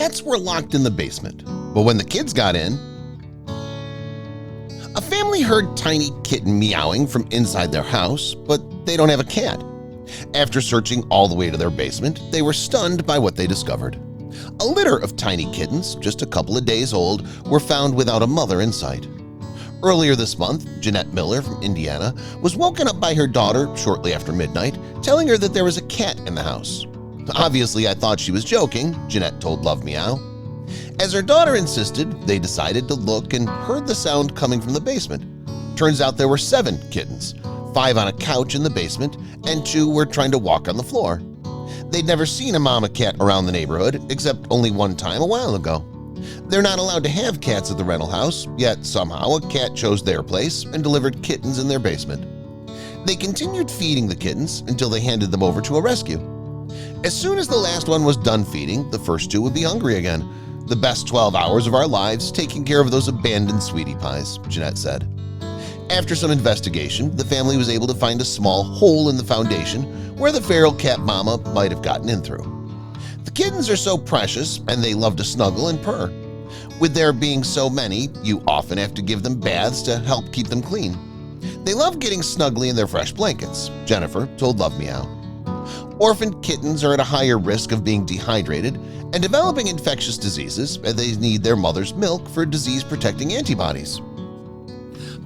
cats were locked in the basement, but when the kids got in, a family heard tiny kitten meowing from inside their house, but they don't have a cat. After searching all the way to their basement, they were stunned by what they discovered. A litter of tiny kittens, just a couple of days old, were found without a mother in sight. Earlier this month, Jeanette Miller from Indiana was woken up by her daughter shortly after midnight, telling her that there was a cat in the house. "Obviously, I thought she was joking," Jeanette told Love Meow. As her daughter insisted, they decided to look and heard the sound coming from the basement. Turns out there were 7 kittens, 5 on a couch in the basement, and 2 were trying to walk on the floor. They'd never seen a mama cat around the neighborhood, except only one time a while ago. They're not allowed to have cats at the rental house, yet somehow a cat chose their place and delivered kittens in their basement. They continued feeding the kittens until they handed them over to a rescue. As soon as the last one was done feeding, the first 2 would be hungry again. "The best 12 hours of our lives taking care of those abandoned sweetie pies," Jeanette said. After some investigation, the family was able to find a small hole in the foundation where the feral cat mama might have gotten in through. The kittens are so precious and they love to snuggle and purr. With there being so many, you often have to give them baths to help keep them clean. They love getting snugly in their fresh blankets, Jennifer told Love Meow. Orphaned kittens are at a higher risk of being dehydrated and developing infectious diseases, as they need their mother's milk for disease-protecting antibodies.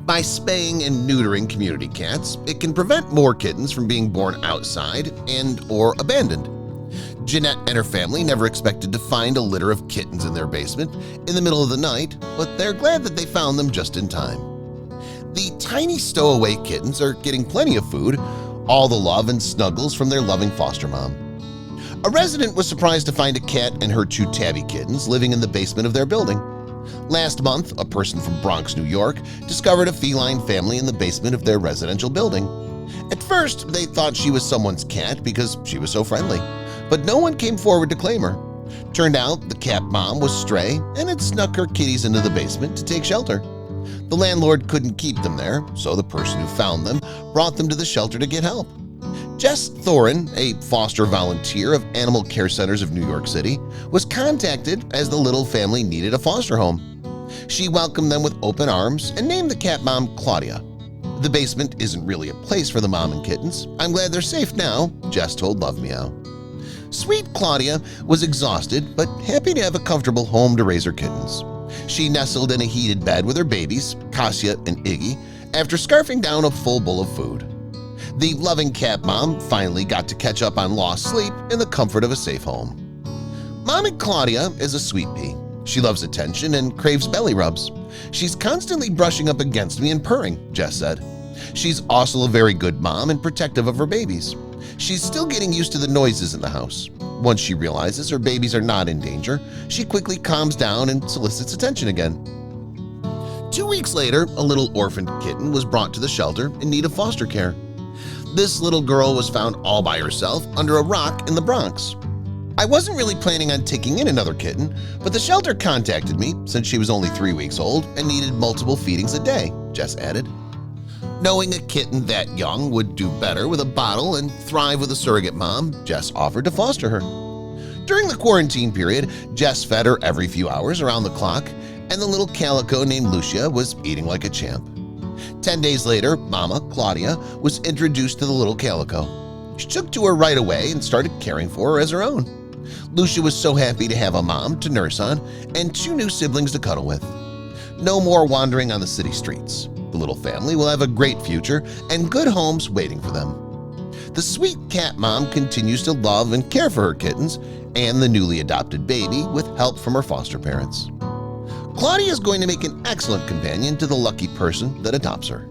By spaying and neutering community cats, it can prevent more kittens from being born outside and/or abandoned. Jeanette and her family never expected to find a litter of kittens in their basement in the middle of the night, but they're glad that they found them just in time. The tiny stowaway kittens are getting plenty of food, all the love and snuggles from their loving foster mom. A resident was surprised to find a cat and her 2 tabby kittens living in the basement of their building. Last month, a person from Bronx, New York, discovered a feline family in the basement of their residential building. At first, they thought she was someone's cat because she was so friendly, but no one came forward to claim her. Turned out the cat mom was stray and had snuck her kitties into the basement to take shelter. The landlord couldn't keep them there, so the person who found them brought them to the shelter to get help. Jess Thorin, a foster volunteer of Animal Care Centers of New York City, was contacted as the little family needed a foster home. She welcomed them with open arms and named the cat mom Claudia. "The basement isn't really a place for the mom and kittens. I'm glad they're safe now," Jess told Love Meow. Sweet Claudia was exhausted but happy to have a comfortable home to raise her kittens. She nestled in a heated bed with her babies, Kasia and Iggy, after scarfing down a full bowl of food. The loving cat mom finally got to catch up on lost sleep in the comfort of a safe home. Mommy Claudia is a sweet pea. She loves attention and craves belly rubs. "She's constantly brushing up against me and purring," Jess said. "She's also a very good mom and protective of her babies. She's still getting used to the noises in the house. Once she realizes her babies are not in danger, she quickly calms down and solicits attention again." 2 weeks later, a little orphaned kitten was brought to the shelter in need of foster care. This little girl was found all by herself under a rock in the Bronx. "I wasn't really planning on taking in another kitten, but the shelter contacted me since she was only 3 weeks old and needed multiple feedings a day," Jess added. Knowing a kitten that young would do better with a bottle and thrive with a surrogate mom, Jess offered to foster her. During the quarantine period, Jess fed her every few hours around the clock, and the little calico named Lucia was eating like a champ. 10 days later, Mama, Claudia, was introduced to the little calico. She took to her right away and started caring for her as her own. Lucia was so happy to have a mom to nurse on and 2 new siblings to cuddle with. No more wandering on the city streets. The little family will have a great future and good homes waiting for them. The sweet cat mom continues to love and care for her kittens and the newly adopted baby with help from her foster parents. Claudia is going to make an excellent companion to the lucky person that adopts her.